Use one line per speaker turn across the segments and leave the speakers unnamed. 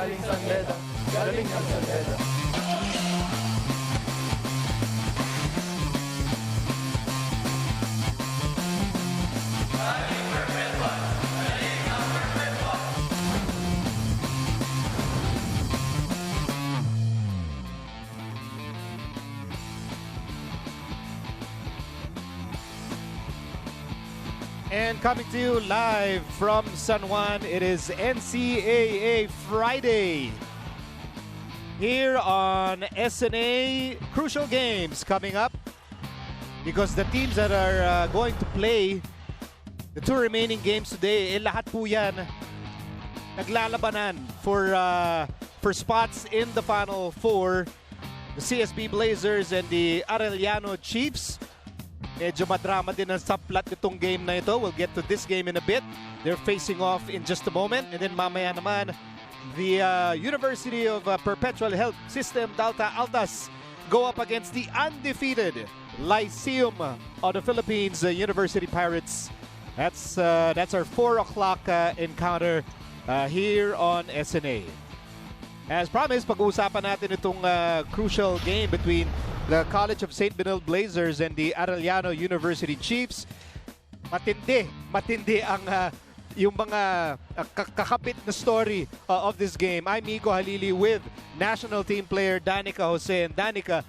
galing San Beda, galing ng San Beda.
And coming to you live from San Juan, it is NCAA Friday. Here on SNA, crucial games coming up because the teams that are going to play the two remaining games today, lahat po yan naglalabanan for spots in the Final Four. The CSB Blazers and the Arellano Chiefs. Medyo madrama din ang subplot nitong game na ito. We'll get to this game in a bit. They're facing off in just a moment. And then mamaya naman, the University of Perpetual Health System, Dalta Altas, go up against the undefeated Lyceum of the Philippines, University Pirates. That's our 4 o'clock encounter here on SNA. As promised, pag-uusapan natin itong crucial game between the College of St. Benilde Blazers and the Arellano University Chiefs. Matindi ang yung mga kakapit na story of this game. I'm Miko Halili with national team player Danica Jose. And Danica,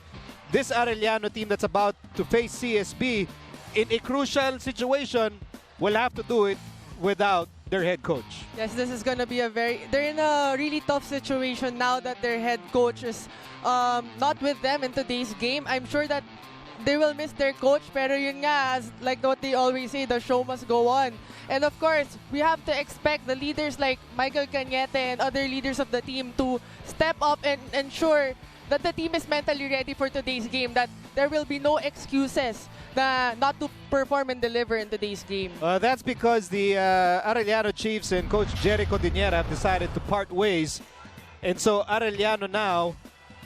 this Arellano team that's about to face CSB in a crucial situation will have to do it without their head coach.
Yes, this is going to be they're in a really tough situation now that their head coach is not with them in today's game. I'm sure that they will miss their coach, pero yun nga, as like what they always say, the show must go on. And of course, we have to expect the leaders like Michael Cañete and other leaders of the team to step up and ensure that the team is mentally ready for today's game, that there will be no excuses not to perform and deliver in today's game.
That's because the Arellano Chiefs and Coach Jericho Diniera have decided to part ways. And so Arellano now,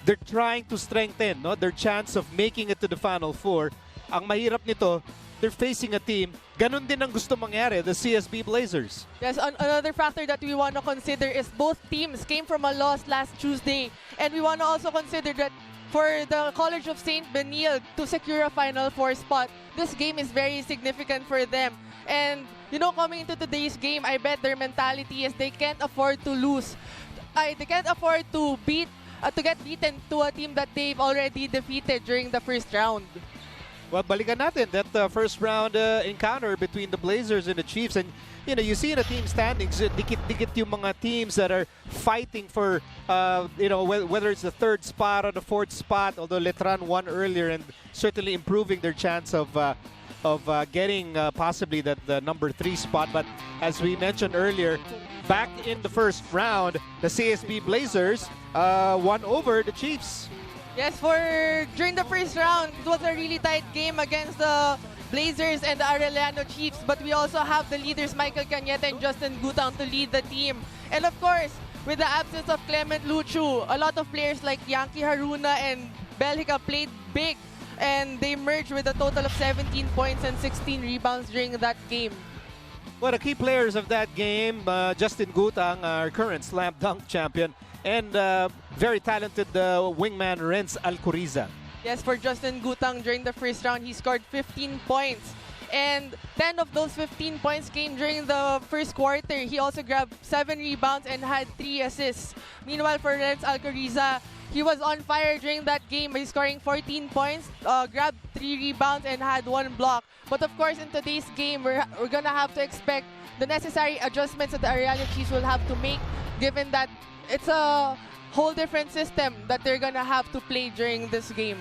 they're trying to strengthen their chance of making it to the Final Four. Ang mahirap nito, they're facing a team, ganun din ang gusto mangyari, the CSB Blazers.
Yes, another factor that we want to consider is both teams came from a loss last Tuesday. And we want to also consider that for the College of St. Benilde to secure a Final Four spot, this game is very significant for them. And, you know, coming into today's game, I bet their mentality is they can't afford to lose. They can't afford to get beaten to a team that they've already defeated during the first round.
Well, balikan natin that first round encounter between the Blazers and the Chiefs. And, you know, you see in the team standings, dikit-dikit yung mga teams that are fighting for, you know, whether it's the third spot or the fourth spot, although Letran won earlier and certainly improving their chance of getting possibly the number 3 spot. But as we mentioned earlier, back in the first round, the CSB Blazers won over the Chiefs.
Yes, during the first round, it was a really tight game against the Blazers and the Arellano Chiefs. But we also have the leaders Michael Cañete and Justin Gutang to lead the team. And of course, with the absence of Clement Luchu, a lot of players like Yankee Haruna and Belhica played big. And they merged with a total of 17 points and 16 rebounds during that game.
Well, the key players of that game, Justin Gutang, our current slam dunk champion, and very talented wingman Renz Alcoriza.
Yes, for Justin Gutang, during the first round, he scored 15 points. And 10 of those 15 points came during the first quarter. He also grabbed 7 rebounds and had 3 assists. Meanwhile, for Renz Alcoriza, he was on fire during that game by scoring 14 points, grabbed 3 rebounds, and had 1 block. But of course, in today's game, we're going to have to expect the necessary adjustments that the Arellano Chiefs will have to make, given that it's a whole different system that they're going to have to play during this game.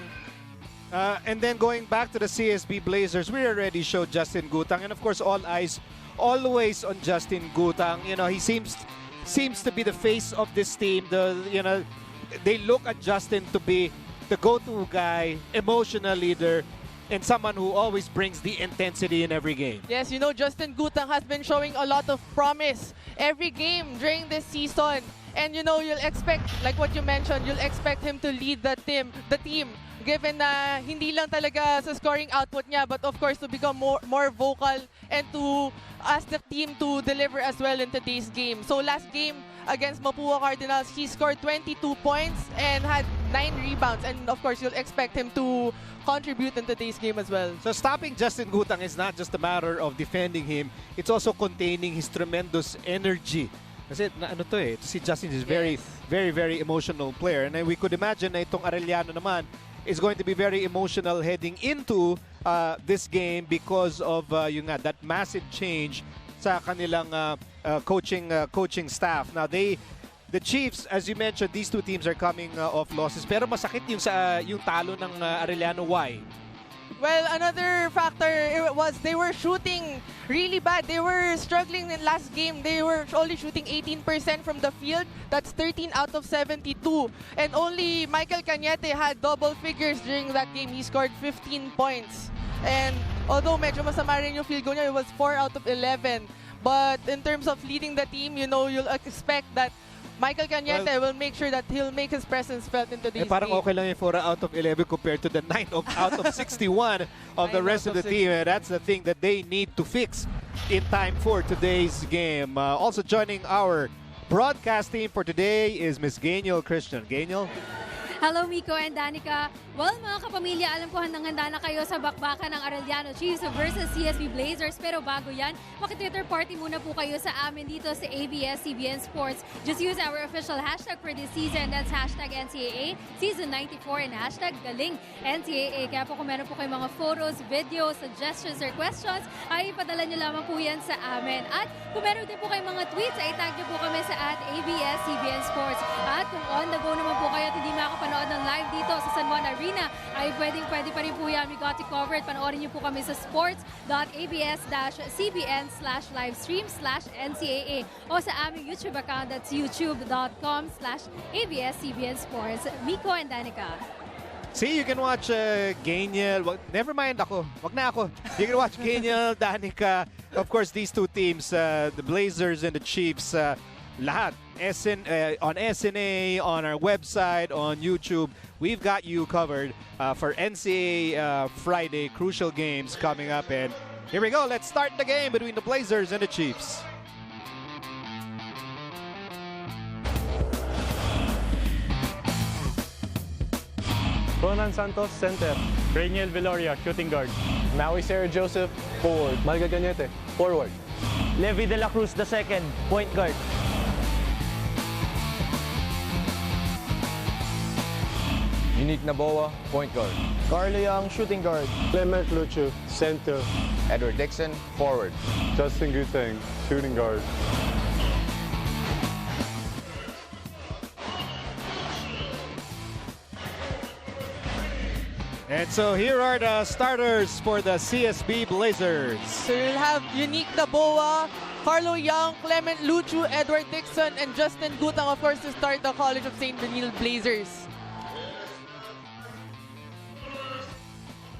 And then going back to the CSB Blazers, we already showed Justin Gutang, and of course, all eyes always on Justin Gutang. You know, he seems to be the face of this team. They look at Justin to be the go-to guy, emotional leader, and someone who always brings the intensity in every game.
Yes, you know, Justin Gutang has been showing a lot of promise every game during this season. And you know, you'll expect, like what you mentioned, you'll expect him to lead the team, given na hindi lang talaga sa scoring output niya, but of course to become more vocal and to ask the team to deliver as well in today's game. So last game against Mapua Cardinals, he scored 22 points and had 9 rebounds. And of course, you'll expect him to contribute in today's game as well.
So stopping Justin Gutang is not just a matter of defending him, it's also containing his tremendous energy. Kasi ano to eh, si Justin is very emotional player. And we could imagine na itong Arellano naman is going to be very emotional heading into this game because of that massive change sa kanilang coaching staff. Now the Chiefs, as you mentioned, these two teams are coming off losses, pero masakit yung talo ng Arellano. Why?
Well, another factor was they were shooting really bad. They were struggling in last game. They were only shooting 18% from the field. That's 13 out of 72. And only Michael Cañete had double figures during that game. He scored 15 points. And although medyo masama rin yung field goal niya, it was 4 out of 11. But in terms of leading the team, you know, you'll expect that Michael Cañete will make sure that he'll make his presence felt in today's
parang
game.
okay lang yung 4 out of 11 compared to the 9 out of 61 of the rest of the team. And that's the thing that they need to fix in time for today's game. Also joining our broadcast team for today is Miss Gainiel Christian. Gainiel?
Hello, Miko and Danica. Well, mga kapamilya, alam ko handang-handa na kayo sa bakbakan ng Arellano Chiefs versus CSB Blazers. Pero bago yan, maki-Twitter party muna po kayo sa amin dito sa ABS-CBN Sports. Just use our official hashtag for this season. That's hashtag NCAA Season 94 and hashtag Galing NCAA. Kaya po kung meron po kayo mga photos, videos, suggestions, or questions, ay ipadala nyo lamang po yan sa amin. At kung meron din po kayo mga tweets, ay tag nyo po kami sa @ABS-CBN Sports. At kung on the go naman po kayo at hindi makapanood ng live dito sa San Juan Arena, ay pwede pa rin po yan. We got you covered. Panoorin niyo po kami sa sports.abs-cbn/livestream/NCAA o sa aming YouTube account. That's youtube.com/ABS-CBN Sports. Miko and Danica.
See, you can watch Gainiel. Never mind ako. Wag na ako. You can watch Gainiel, Danica. Of course, these two teams, the Blazers and the Chiefs, lahat. On SNA, on our website, on YouTube, we've got you covered for NCAA Friday crucial games coming up. And here we go. Let's start the game between the Blazers and the Chiefs.
Ronan Santos, center. Rainiel Viloria, shooting guard.
Maui Sarah Joseph, forward.
Malga Cañete,
Forward.
Levi De La Cruz II, point guard.
Unique Naboa, point guard.
Carlo Young, shooting guard.
Clement Luchu, center.
Edward Dixon, forward.
Justin Gutang, shooting guard.
And so here are the starters for the CSB Blazers.
So you'll have Unique Naboa, Carlo Young, Clement Luchu, Edward Dixon, and Justin Gutang, of course, to start the College of St. Benilde Blazers.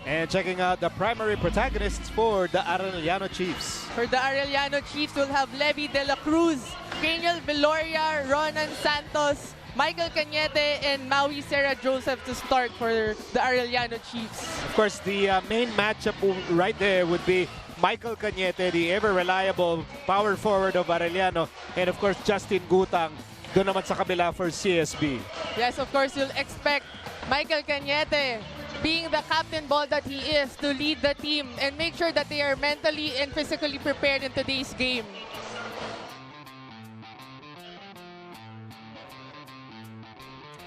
And checking out the primary protagonists for the Arellano Chiefs.
For the Arellano Chiefs, we'll have Levi De La Cruz, Rainiel Viloria, Ronan Santos, Michael Cañete, and Maui Sarah Joseph to start for the Arellano Chiefs.
Of course, the main matchup right there would be Michael Cañete, the ever-reliable power forward of Arellano, and of course, Justin Gutang, doon naman sa kabila for CSB.
Yes, of course, you'll expect Michael Cañete, being the captain ball that he is, to lead the team and make sure that they are mentally and physically prepared in today's game.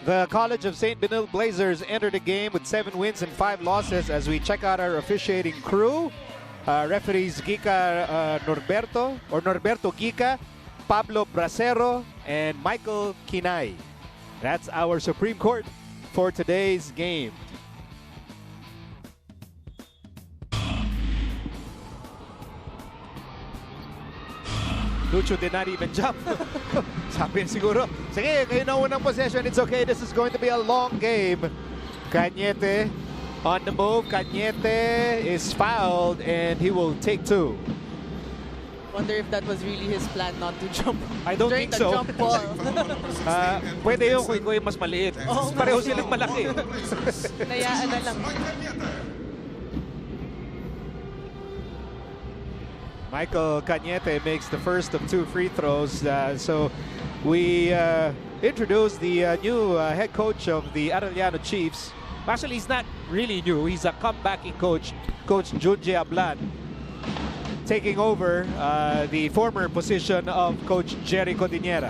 The College of St. Benilde Blazers enter the game with 7 wins and 5 losses as we check out our officiating crew. Referees Norberto Gica, Pablo Bracero, and Michael Kinay. That's our Supreme Court for today's game. Lucho did not even jump. Sabi siguro, sige, kayo na unang possession. It's okay. This is going to be a long game. Cañete on the move. Cañete is fouled and he will take 2.
Wonder if that was really his plan not to jump
I don't
during
think
the
so.
jump ball.
Pwede yung kung mas maliit.
Oo nga.
Pareho silang malaki.
Nayaan na lang.
Michael Cañete makes the first of 2 free throws. So we introduced the new head coach of the Arellano Chiefs. Actually, he's not really new. He's a comebacking coach, Coach Junji Ablan, taking over the former position of Coach Jerry Codinera.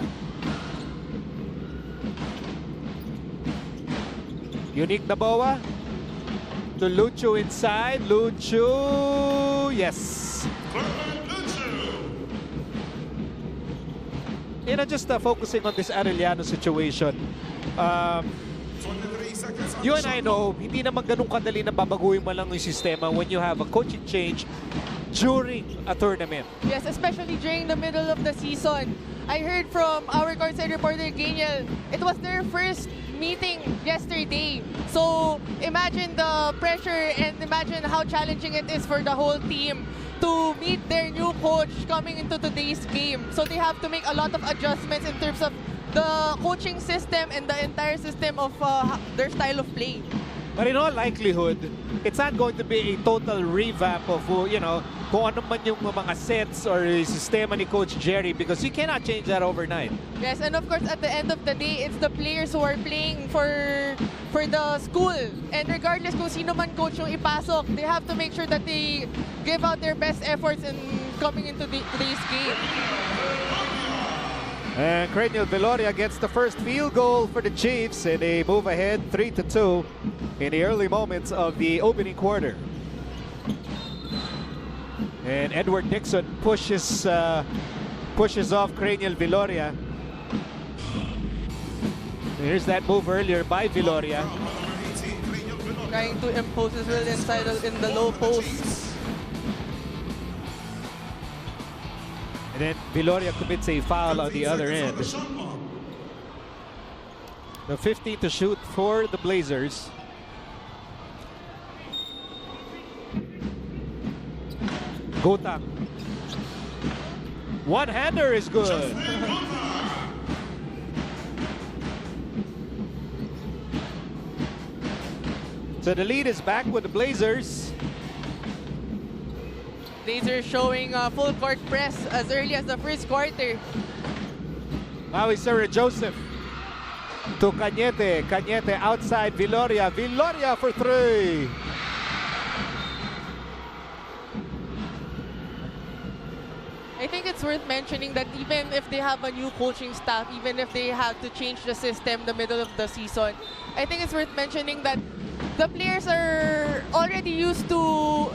Unique Naboa to Lucho inside. Lucho, yes. You know, just focusing on this Arellano situation. You and I know, hindi naman ganun kadali na babaguhin mo lang yung sistema when you have a coaching change during a tournament.
Yes, especially during the middle of the season. I heard from our courtside reporter, Geniel, it was their first meeting yesterday. So imagine the pressure and imagine how challenging it is for the whole team to meet their new coach coming into today's game. So they have to make a lot of adjustments in terms of the coaching system and the entire system of their style of play.
But in all likelihood, it's not going to be a total revamp of, you know, kung ano man yung mga sets or sistema ni Coach Jerry, because you cannot change that overnight.
Yes, and of course, at the end of the day, it's the players who are playing for the school. And regardless kung sino man coach yung ipasok, they have to make sure that they give out their best efforts in coming into today's game.
And Craniel Viloria gets the first field goal for the Chiefs, and they move ahead 3-2 in the early moments of the opening quarter. And Edward Dixon pushes off Craniel Viloria. Here's that move earlier by Viloria.
Trying to impose his will inside in the low post.
And then Viloria commits a foul on the other end. The 15 to shoot for the Blazers. Gotang. One-hander is good. So the lead is back with the Blazers.
Blazers showing full court press as early as the first quarter.
Now is Sarah Joseph to Cañete. Cañete outside Viloria. Viloria for 3.
I think it's worth mentioning that even if they have a new coaching staff, even if they have to change the system in the middle of the season, I think it's worth mentioning that the players are already used to,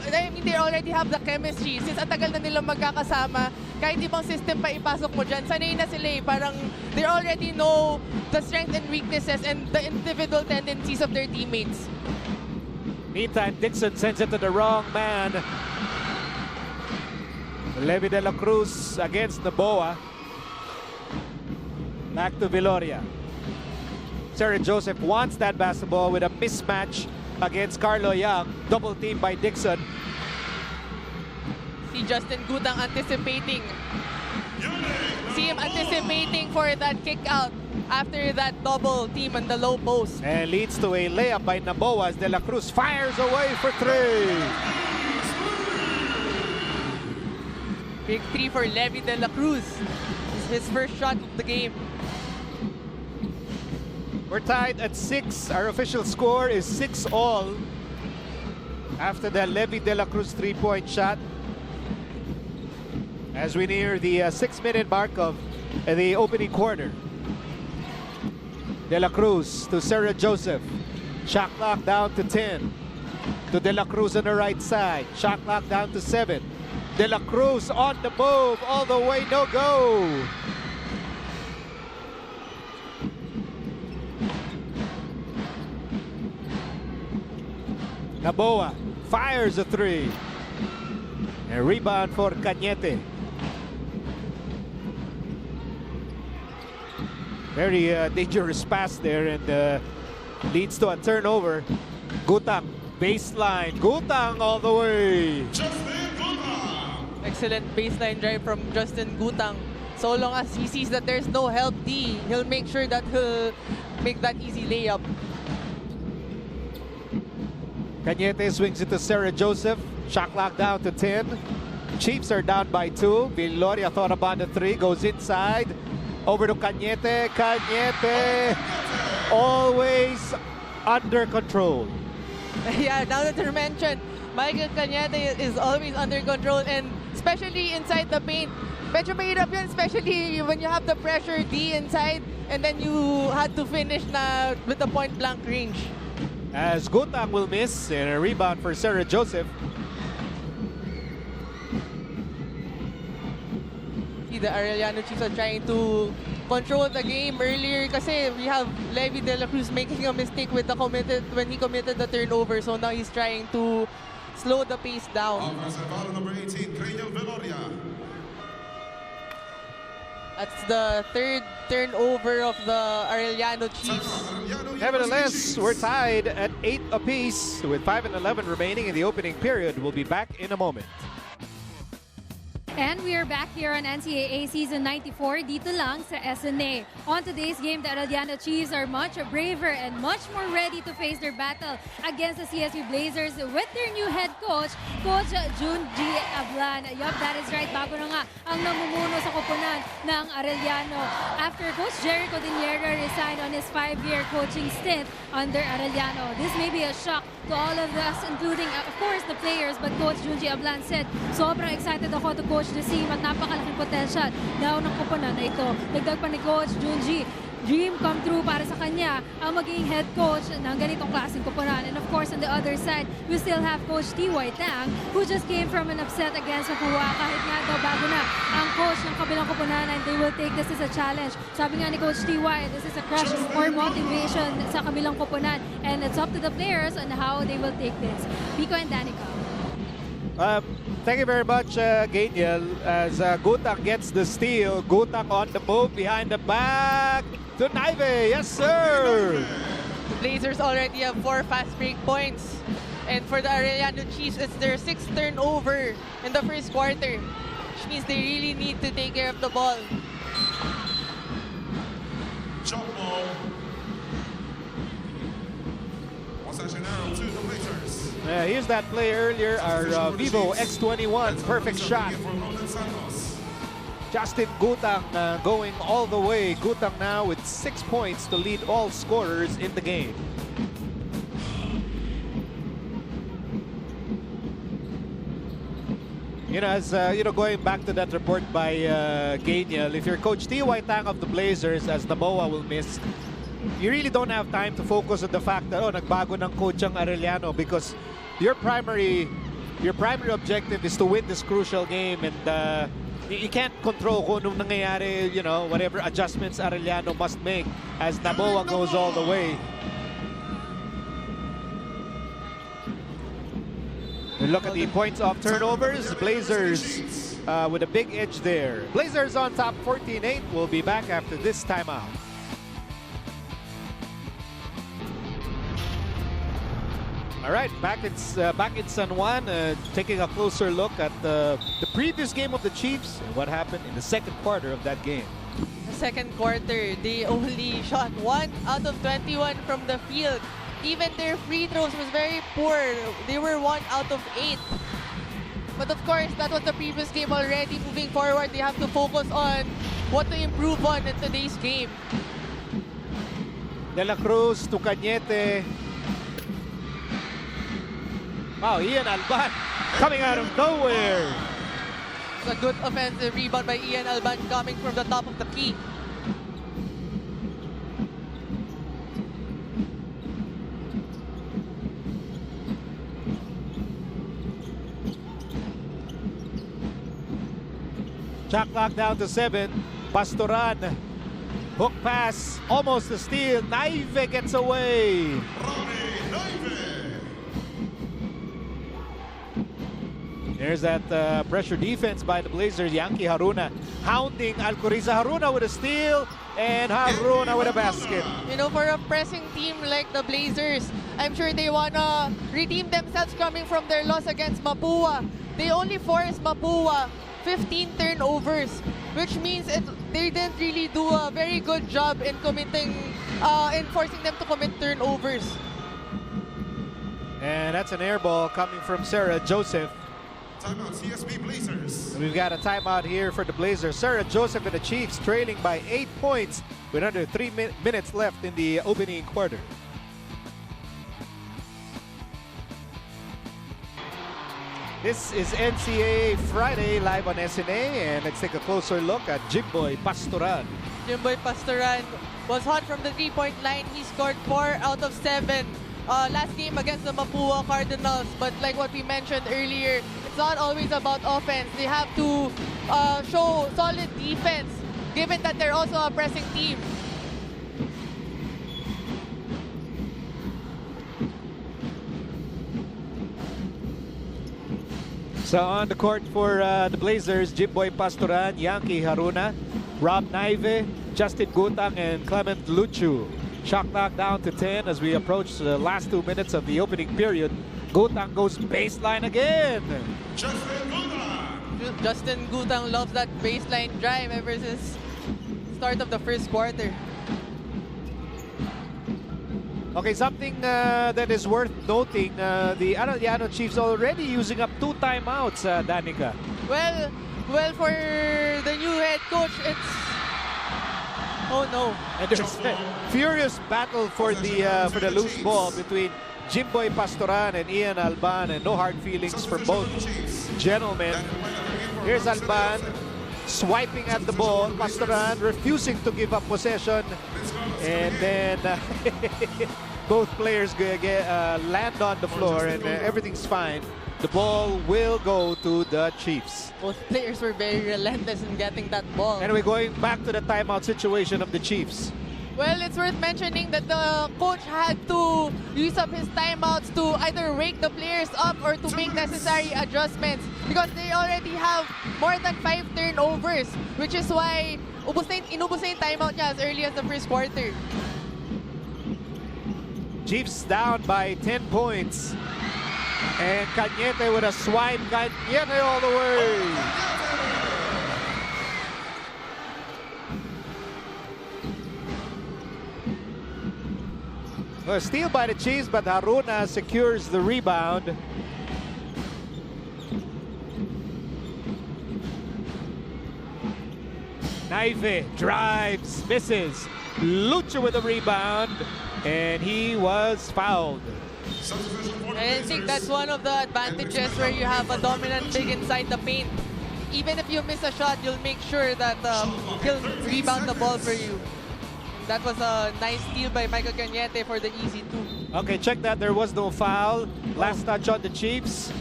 I mean, they already have the chemistry. Since ang tagal na nilang magkakasama, kahit ibang system pa ipasok mo dyan, sanay na sila eh. Parang they already know the strengths and weaknesses and the individual tendencies of their teammates.
Meantime, Dixon sends it to the wrong man. Levi de la Cruz against Naboa. Back to Viloria. Sarah Joseph wants that basketball with a mismatch against Carlo Young. Double team by Dixon.
See Justin Gutang anticipating. See him anticipating for that kick out after that double team on the low post.
And leads to a layup by Naboa as De La Cruz fires away for 3.
Big 3 for Levi de la Cruz. It's his first shot of the game.
We're tied at 6. Our official score is 6-all after the Levi de la Cruz 3-point shot. As we near the 6-minute mark of the opening quarter. De la Cruz to Sarah Joseph. Shot clock down to 10. To De La Cruz on the right side. Shot clock down to 7. De La Cruz on the move, all the way, no go. Naboa fires a 3. A rebound for Cañete. Very dangerous pass there, and leads to a turnover. Gutang, baseline. Gutang all the way.
Excellent baseline drive from Justin Gutang. So long as he sees that there's no help D, he'll make sure that he'll make that easy layup.
Cañete swings it to Sarah Joseph. Shot clock down to 10. Chiefs are down by 2. Viloria thought about the 3. Goes inside. Over to Cañete. Cañete always under control.
Yeah, now that you mentioned, Michael Cañete is always under control, and especially inside the paint. Medyo mahirap yun, especially when you have the pressure D inside and then you had to finish na with the point blank range.
As Gutang will miss, and a rebound for Sarah Joseph.
See, the Arellano Chiefs are trying to control the game earlier kasi we have Levi De La Cruz making a mistake with the when he committed the turnover, so now he's trying to slow the pace down.
Offensive number 18, Viloria.
That's the third turnover of the Arellano Chiefs.
Nevertheless, we're tied at 8 apiece with 5 and 11 remaining in the opening period. We'll be back in a moment.
And we are back here on NCAA Season 94, dito lang sa SNA. On today's game, the Arellano Chiefs are much braver and much more ready to face their battle against the CSB Blazers with their new head coach, Coach Jun G. Ablan. Yup, that is right. Bago na nga ang namumuno sa koponan ng Arellano after Coach Jericho Diniera resigned on his 5-year coaching stint under Arellano. This may be a shock to all of us, including, of course, the players. But Coach Jun G. Ablan said, sobrang excited ako to coach the team at napakalaking potential daw ng koponan na ito. Dagdag pa ni Coach Junji, dream come true para sa kanya ang maging head coach ng ganitong klaseng koponan. And of course, on the other side, we still have Coach T.Y. Tang, who just came from an upset against Mapua. Kahit nga daw bago na ang coach ng kabilang koponan, and they will take this as a challenge. Sabi nga ni Coach T.Y., this is a crush or motivation sa kabilang koponan, and it's up to the players on how they will take this. Pico and Danica.
Thank you very much, Gainiel. As Gutang gets the steal, Gutang on the move behind the back to Naive. Yes, sir.
The Blazers already have 4 fast break points. And for the Arellano Chiefs, it's their 6th turnover in the first quarter, which means they really need to take care of the ball.
Jump ball. Possession arrow to the Blazers.
Here's that play earlier, our Vivo X21 perfect shot. Justin Gutang going all the way. Gutang now with 6 points to lead all scorers in the game. You know, as going back to that report by Gainiel, if you're Coach T.Y. Tang of the Blazers, as Naboa will miss, you really don't have time to focus on the fact that nagbago ng coach ang Arellano, because your primary objective is to win this crucial game, and you can't control kung anong nangyayari, whatever adjustments Arellano must make as Naboa goes all the way. And look at the points off turnovers. Blazers with a big edge there. Blazers on top 14-8. We'll be back after this timeout. All right, back in San Juan, taking a closer look at the previous game of the Chiefs and what happened in the second quarter of that game.
The second quarter, they only shot 1 out of 21 from the field. Even their free throws was very poor. They were 1 out of 8. But of course, that was the previous game already. Moving forward, they have to focus on what to improve on in today's game.
De La Cruz to Cañete. Wow, Ian Alban coming out of nowhere.
It's a good offensive rebound by Ian Alban coming from the top of the key.
Shot clock down to 7. Pastoran. Hook pass. Almost a steal. Naive gets away. There's that pressure defense by the Blazers. Yankee Haruna hounding Alcoriza. Haruna with a steal, and Haruna with a basket.
For a pressing team like the Blazers, I'm sure they wanna redeem themselves coming from their loss against Mapua. they only forced Mapua 15 turnovers, which means they didn't really do a very good job in forcing them to commit turnovers.
And that's an air ball coming from Sarah Joseph.
Timeout, CSB Blazers.
We've got a timeout here for the Blazers. Sarah Joseph and the Chiefs trailing by 8 points with under 3 minutes left in the opening quarter. This is NCAA Friday live on SNA, and let's take a closer look at Jimboy Pastoran.
Jimboy Pastoran was hot from the three-point line. He scored 4 out of 7 last game against the Mapua Cardinals. But like what we mentioned earlier, it's not always about offense. They have to show solid defense, given that they're also a pressing team.
So on the court for the Blazers, Jimboy Pastoran, Yankee Haruna, Rob Naive, Justin Gutang, and Clement Luchu. Shot clock down to 10 as we approach the last 2 minutes of the opening period. Gutang goes baseline again.
Justin Gutang loves that baseline drive ever since start of the first quarter.
Okay, something that is worth noting, the Arellano Chiefs already using up 2 timeouts, Danica.
Well, for the new head coach, it's... Oh no.
And there's a furious battle for the loose ball between Jimboy Pastoran and Ian Alban, and no hard feelings for both gentlemen. Here's Alban swiping at the ball. Pastoran refusing to give up possession. And then both players land on the floor, and everything's fine. The ball will go to the Chiefs.
Both players were very relentless in getting that ball.
Anyway, going back to the timeout situation of the Chiefs.
Well, it's worth mentioning that the coach had to use up his timeouts to either wake the players up or to make necessary adjustments, because they already have more than 5 turnovers, which is why inubos na yung timeout niya as early as the first quarter.
Chiefs down by 10 points. And Cañete with a swipe. Cañete all the way. Well, steal by the Chiefs, but Haruna secures the rebound. Naive drives, misses. Lucha with the rebound, and he was fouled.
I think that's one of the advantages where you have a dominant big inside the paint. Even if you miss a shot, you'll make sure that he'll rebound the ball for you. That was a nice steal by Michael Cañete for the easy 2.
Okay, check that. There was no foul. Last touch on the Chiefs.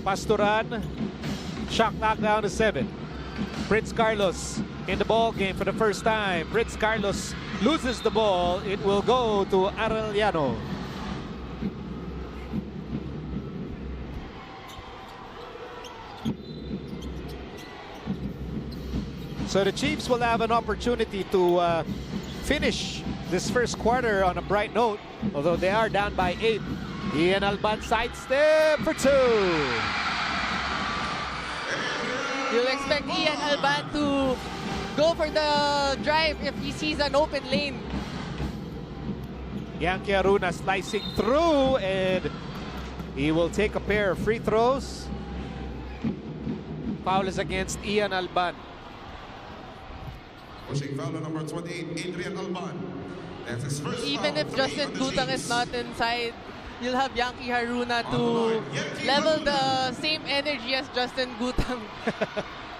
Pastoran. Shot clock down to 7. Prince Carlos in the ball game for the first time. Prince Carlos loses the ball. It will go to Arellano. So the Chiefs will have an opportunity to finish this first quarter on a bright note, although they are down by 8. Ian Alban sidestep for 2.
You'll expect Ian Alban to go for the drive if he sees an open lane.
Yankee Haruna slicing through, and he will take a pair of free throws. Foul is against Ian Alban.
Pushing foul on number 28, Adrian Alban. That's his first
Even
foul
if
for
Justin
the
Gutang
Chiefs.
is not inside, you'll have Yankee Haruna to level the same energy as Justin Gutang.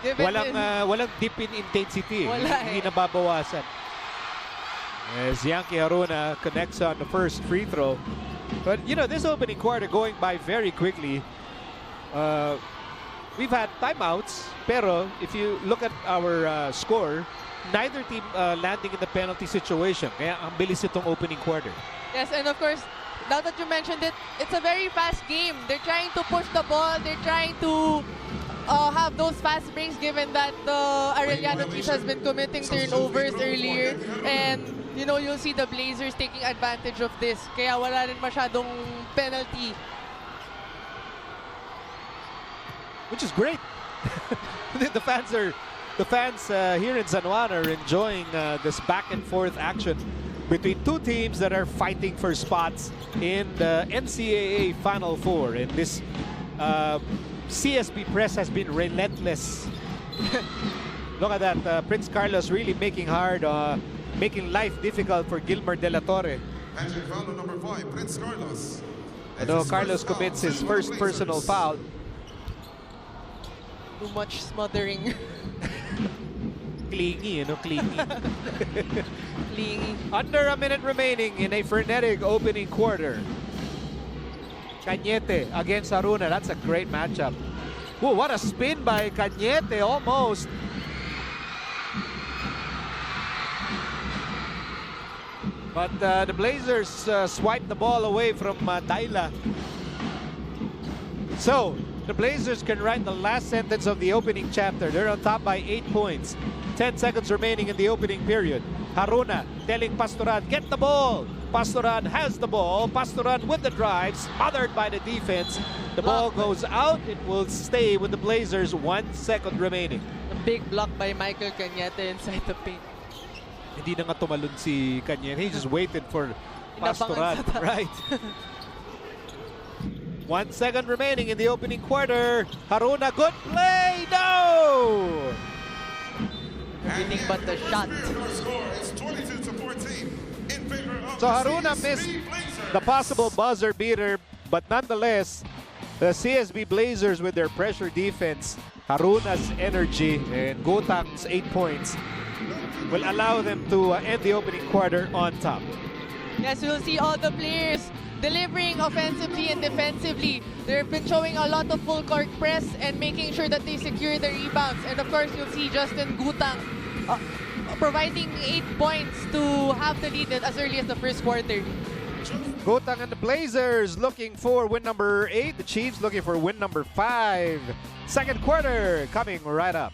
Walang dip in intensity. Hindi nababawasan. As Yankee Haruna connects on the first free throw. But, you know, this opening quarter going by very quickly. We've had timeouts, pero if you look at our score, neither team landing in the penalty situation. Kaya ang bilis itong opening quarter.
Yes, and of course, now that you mentioned it, it's a very fast game. They're trying to push the ball. They're trying to have those fast breaks, given that the Arellano Chiefs has been committing turnovers earlier. And, you know, you'll see the Blazers taking advantage of this. Kaya wala rin masyadong penalty.
which is great. The fans here in San Juan are enjoying this back and forth action between two teams that are fighting for spots in the NCAA Final Four. And this CSB press has been relentless. Look at that, Prince Carlos really making life difficult for Gilmer De La Torre.
Magic foul on number 5, Prince Carlos.
Although Carlos commits his first personal foul.
Too much smothering.
Clingy, clingy.
Clingy.
Under a minute remaining in a frenetic opening quarter. Cañete against Haruna. That's a great matchup. Ooh, what a spin by Cañete, almost. But the Blazers swiped the ball away from Daila. So, the Blazers can write the last sentence of the opening chapter. They're on top by 8 points. 10 seconds remaining in the opening period. Haruna telling Pastoran, get the ball. Pastoran has the ball. Pastoran with the drive, smothered by the defense. The ball goes out. It will stay with the Blazers. 1 second remaining.
A big block by Michael Cañete inside the paint.
Hindi na nga tumalon si Cañete. He just waited for Pastoran. Right. 1 second remaining in the opening quarter. Haruna, good play. No!
Everything but the shot.
So Haruna missed the possible buzzer beater, but nonetheless, the CSB Blazers with their pressure defense, Haruna's energy, and Gotang's 8 points will allow them to end the opening quarter on top.
Yes, we'll see all the players delivering offensively and defensively. They've been showing a lot of full court press and making sure that they secure the rebounds. And of course, you'll see Justin Gutang providing 8 points to have the lead as early as the first quarter.
Gotang and the Blazers looking for win number 8. The Chiefs looking for win number 5. Second quarter coming right up.